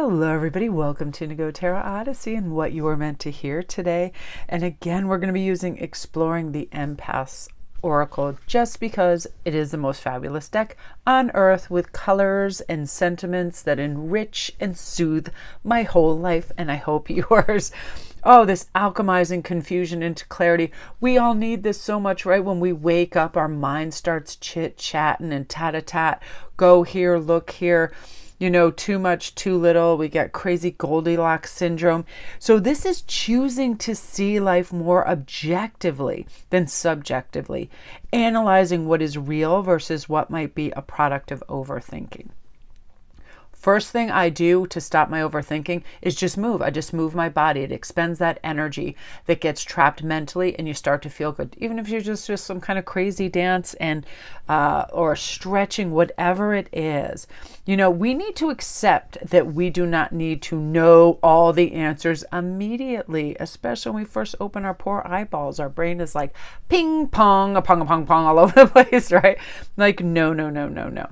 Hello everybody, welcome to Indigo Tarot Odyssey and what you are meant to hear today. And again, we're going to be using Exploring the Empath's Oracle just because it is the most fabulous deck on earth with colors and sentiments that enrich and soothe my whole life, and I hope yours. Oh, this alchemizing confusion into clarity. We all need this so much, right? When we wake up, our mind starts chit-chatting and tat-a-tat. Go here, look here. You know, too much, too little. We get crazy Goldilocks syndrome. So this is choosing to see life more objectively than subjectively, analyzing what is real versus what might be a product of overthinking. First thing I do to stop my overthinking is just move. I just move my body. It expends that energy that gets trapped mentally, and you start to feel good. Even if you're just some kind of crazy dance and or stretching, whatever it is. You know, we need to accept that we do not need to know all the answers immediately, especially when we first open our poor eyeballs. Our brain is like ping pong, a pong, a pong, pong all over the place, right? Like, no.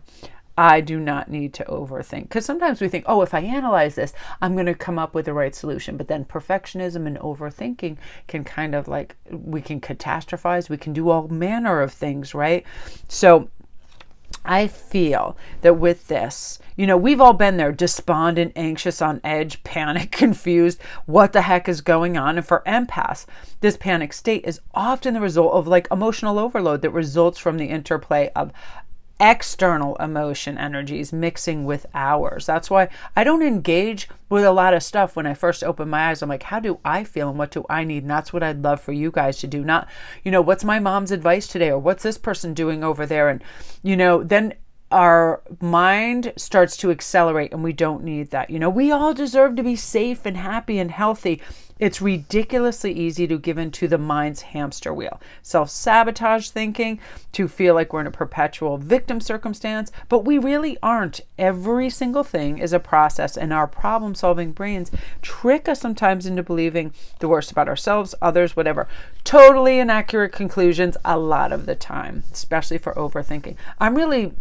I do not need to overthink, because sometimes we think, oh, if I analyze this, I'm going to come up with the right solution. But then perfectionism and overthinking can kind of like, we can catastrophize, we can do all manner of things, right? So I feel that with this, you know, we've all been there, despondent, anxious, on edge, panic, confused. What the heck is going on? And for empaths, this panic state is often the result of like emotional overload that results from the interplay of external emotion energies mixing with ours. That's why I don't engage with a lot of stuff when I first open my eyes. I'm like, how do I feel and what do I need? And that's what I'd love for you guys to do. Not, you know, what's my mom's advice today, or what's this person doing over there? And, you know, then our mind starts to accelerate, and we don't need that. You know, we all deserve to be safe and happy and healthy. It's ridiculously easy to give into the mind's hamster wheel. Self-sabotage thinking, to feel like we're in a perpetual victim circumstance, but we really aren't. Every single thing is a process, and our problem-solving brains trick us sometimes into believing the worst about ourselves, others, whatever. Totally inaccurate conclusions a lot of the time, especially for overthinking. I'm really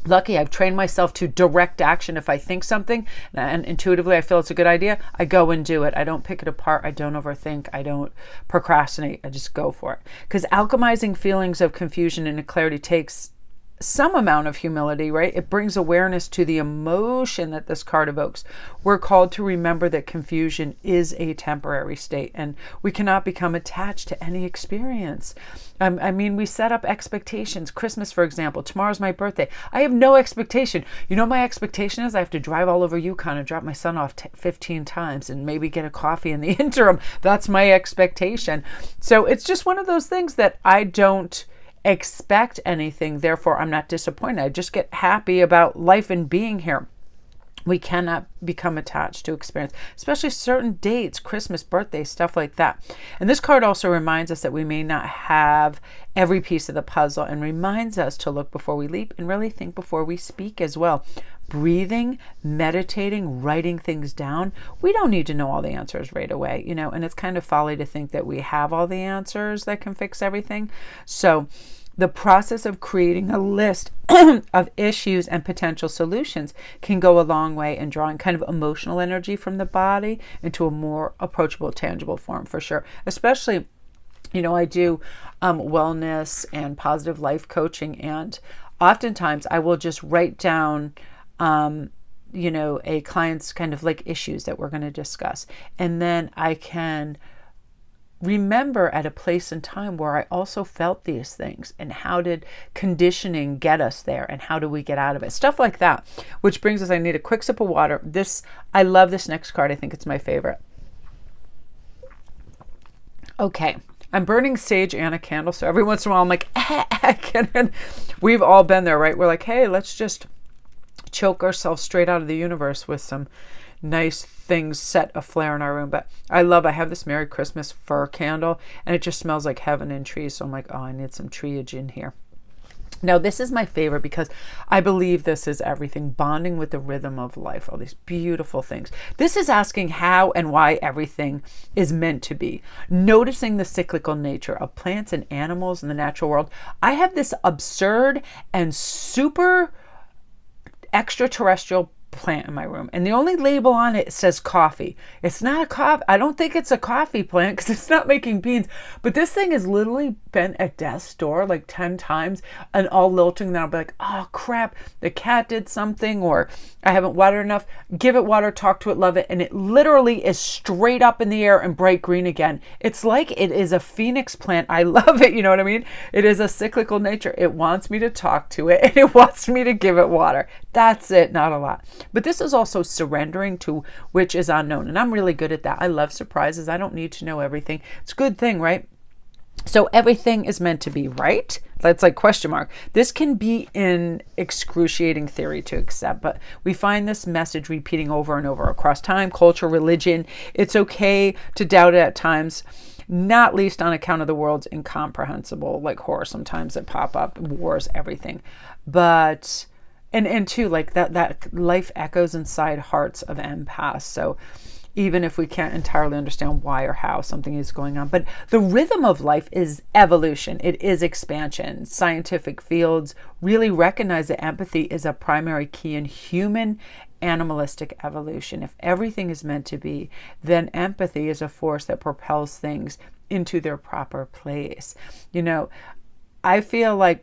lucky. I've trained myself to direct action. If I think something and intuitively I feel it's a good idea, I go and do it. I don't pick it apart. I don't overthink. I don't procrastinate. I just go for it. Because alchemizing feelings of confusion into clarity takes some amount of humility, right? It brings awareness to the emotion that this card evokes. We're called to remember that confusion is a temporary state, and we cannot become attached to any experience. I mean, we set up expectations. Christmas, for example, tomorrow's my birthday. I have no expectation. You know, my expectation is I have to drive all over Yukon and drop my son off 15 times and maybe get a coffee in the interim. That's my expectation. So it's just one of those things that I don't expect anything, therefore I'm not disappointed. I just get happy about life and being here. We cannot become attached to experience, especially certain dates, Christmas, birthday, stuff like that. And this card also reminds us that we may not have every piece of the puzzle, and reminds us to look before we leap and really think before we speak as well. Breathing, meditating, writing things down. We don't need to know all the answers right away, you know, and it's kind of folly to think that we have all the answers that can fix everything. So the process of creating a list of issues and potential solutions can go a long way in drawing kind of emotional energy from the body into a more approachable, tangible form, for sure. Especially, you know, I do wellness and positive life coaching, and oftentimes I will just write down you know, a client's kind of like issues that we're going to discuss. And then I can remember at a place and time where I also felt these things, and how did conditioning get us there, and how do we get out of it? Stuff like that. Which brings us, I need a quick sip of water. I love this next card. I think it's my favorite. Okay. I'm burning sage and a candle, so every once in a while I'm like, and we've all been there, right? We're like, hey, let's just choke ourselves straight out of the universe with some nice things set aflare in our room. But I have this Merry Christmas fir candle, and it just smells like heaven and trees. So I'm like, oh, I need some treeage in here. Now, this is my favorite because I believe this is everything, bonding with the rhythm of life, all these beautiful things. This is asking how and why everything is meant to be, noticing the cyclical nature of plants and animals in the natural world. I have this absurd and super extraterrestrial plant in my room, and the only label on it says coffee. It's not a coffee. I don't think it's a coffee plant because it's not making beans. But this thing has literally been at death's door like 10 times and all lilting. Then I'll be like, oh crap, the cat did something, or I haven't watered enough. Give it water, talk to it, love it, and it literally is straight up in the air and bright green again. It's like it is a phoenix plant. I love it. You know what I mean? It is a cyclical nature. It wants me to talk to it and it wants me to give it water. That's it, not a lot. But this is also surrendering to which is unknown. And I'm really good at that. I love surprises. I don't need to know everything. It's a good thing, right? So everything is meant to be right. That's like question mark. This can be an excruciating theory to accept, but we find this message repeating over and over across time, culture, religion. It's okay to doubt it at times, not least on account of the world's incomprehensible, like horror sometimes that pop up, wars, everything. But and too, like that life echoes inside hearts of empaths. So even if we can't entirely understand why or how something is going on, but the rhythm of life is evolution. It is expansion. Scientific fields really recognize that empathy is a primary key in human animalistic evolution. If everything is meant to be, then empathy is a force that propels things into their proper place. You know, I feel like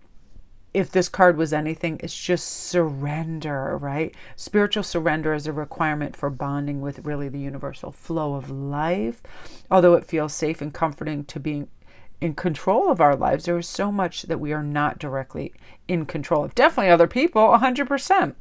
if this card was anything, it's just surrender, right? Spiritual surrender is a requirement for bonding with really the universal flow of life. Although it feels safe and comforting to be in control of our lives, there is so much that we are not directly in control of. Definitely other people, 100%.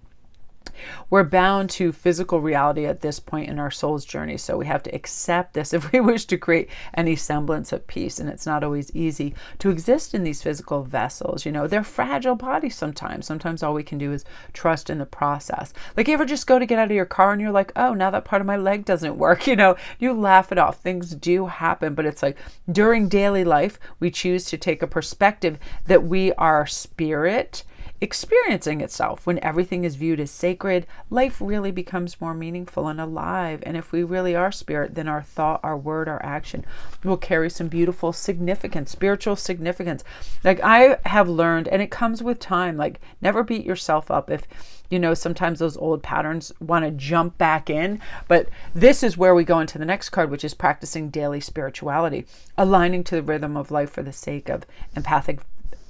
We're bound to physical reality at this point in our soul's journey, so we have to accept this if we wish to create any semblance of peace. And it's not always easy to exist in these physical vessels. You know, they're fragile bodies sometimes. Sometimes all we can do is trust in the process. Like, you ever just go to get out of your car and you're like, oh, now that part of my leg doesn't work. You know, you laugh it off. Things do happen, but it's like during daily life, we choose to take a perspective that we are spirit experiencing itself. When everything is viewed as sacred, life really becomes more meaningful and alive. And if we really are spirit, then our thought, our word, our action will carry some beautiful significance, spiritual significance. Like I have learned, and it comes with time, like never beat yourself up if, you know, sometimes those old patterns want to jump back in. But this is where we go into the next card, which is practicing daily spirituality, aligning to the rhythm of life for the sake of empathic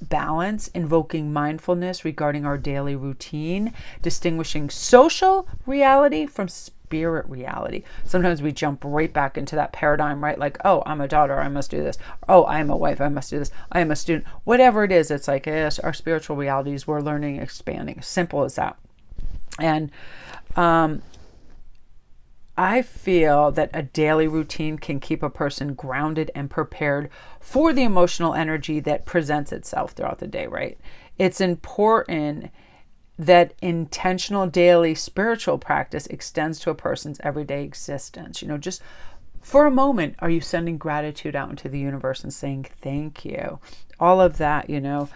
balance, invoking mindfulness regarding our daily routine, distinguishing social reality from spirit reality. Sometimes we jump right back into that paradigm, right? Like, oh, I'm a daughter, I must do this. Oh, I'm a wife, I must do this. I am a student. Whatever it is, it's like, yes, our spiritual realities, we're learning, expanding. Simple as that. And I feel that a daily routine can keep a person grounded and prepared for the emotional energy that presents itself throughout the day, right? It's important that intentional daily spiritual practice extends to a person's everyday existence. You know, just for a moment, are you sending gratitude out into the universe and saying thank you? All of that, you know,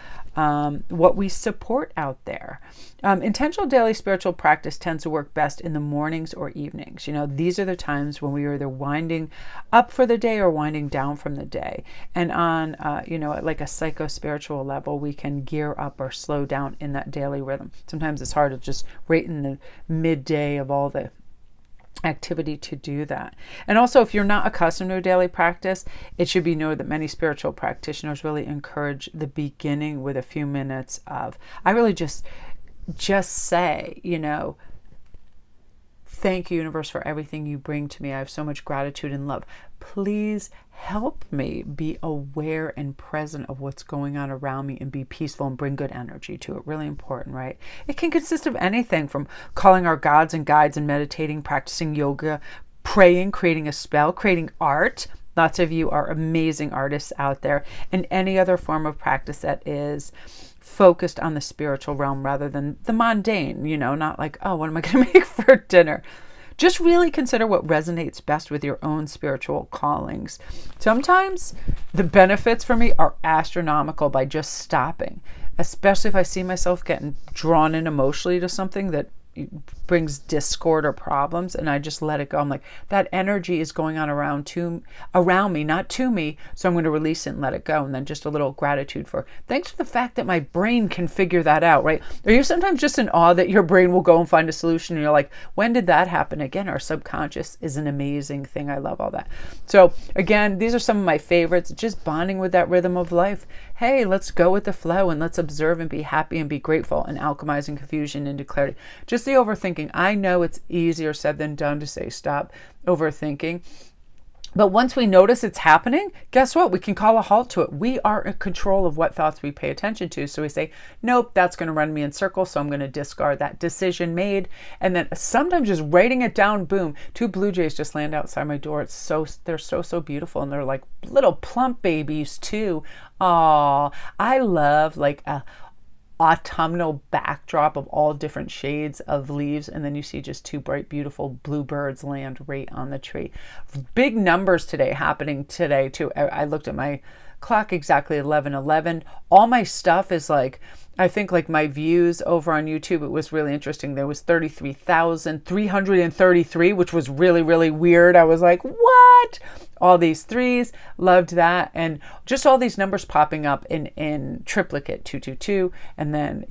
what we support out there. Intentional daily spiritual practice tends to work best in the mornings or evenings. You know, these are the times when we are either winding up for the day or winding down from the day. And on, you know, at like a psycho-spiritual level, we can gear up or slow down in that daily rhythm. Sometimes it's hard to just right in the midday of all the activity to do that. And also, if you're not accustomed to a daily practice, it should be noted that many spiritual practitioners really encourage the beginning with a few minutes of, I really just say, you know, thank you, universe, for everything you bring to me. I have so much gratitude and love. Please help me be aware and present of what's going on around me and be peaceful and bring good energy to it. Really important, right? It can consist of anything from calling our gods and guides and meditating, practicing yoga, praying, creating a spell, creating art. Lots of you are amazing artists out there, and any other form of practice that is focused on the spiritual realm rather than the mundane, you know, not like, oh, what am I going to make for dinner? Just really consider what resonates best with your own spiritual callings. Sometimes the benefits for me are astronomical by just stopping, especially if I see myself getting drawn in emotionally to something that brings discord or problems, and I just let it go. I'm like, that energy is going on around me, not to me, so I'm going to release it and let it go. And then just a little gratitude for, thanks for the fact that my brain can figure that out, right? Are you sometimes just in awe that your brain will go and find a solution, and you're like, when did that happen? Again, our subconscious is an amazing thing. I love all that. So again, these are some of my favorites, just bonding with that rhythm of life. Hey, let's go with the flow and let's observe and be happy and be grateful, and alchemizing confusion into clarity. Just the overthinking. I know it's easier said than done to say stop overthinking. But once we notice it's happening, guess what? We can call a halt to it. We are in control of what thoughts we pay attention to. So we say, nope, that's going to run me in circles, so I'm going to discard that decision made. And then sometimes just writing it down, boom, 2 blue jays just land outside my door. They're so beautiful, and they're like little plump babies too. Aw, I love like a autumnal backdrop of all different shades of leaves, and then you see just 2 bright beautiful bluebirds land right on the tree. Big numbers today happening today too. I looked at my clock, exactly 11:11. All my stuff is like, I think like my views over on YouTube, it was really interesting. There was 33,333, which was really weird. I was like, what? All these 3s, loved that. And just all these numbers popping up in triplicate, 222. And then,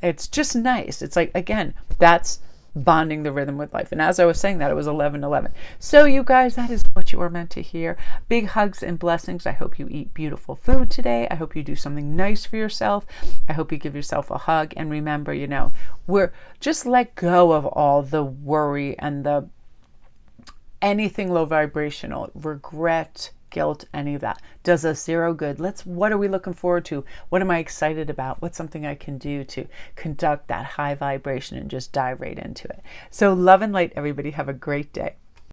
it's just nice. It's like, again, that's bonding the rhythm with life. And as I was saying that, it was 11:11. So you guys, that is what you are meant to hear. Big hugs and blessings. I hope you eat beautiful food today. I hope you do something nice for yourself. I hope you give yourself a hug. And remember, we're just let go of all the worry and anything low vibrational, regret, guilt, any of that does us zero good. What are we looking forward to? What am I excited about? What's something I can do to conduct that high vibration and just dive right into it? So love and light, everybody. Have a great day.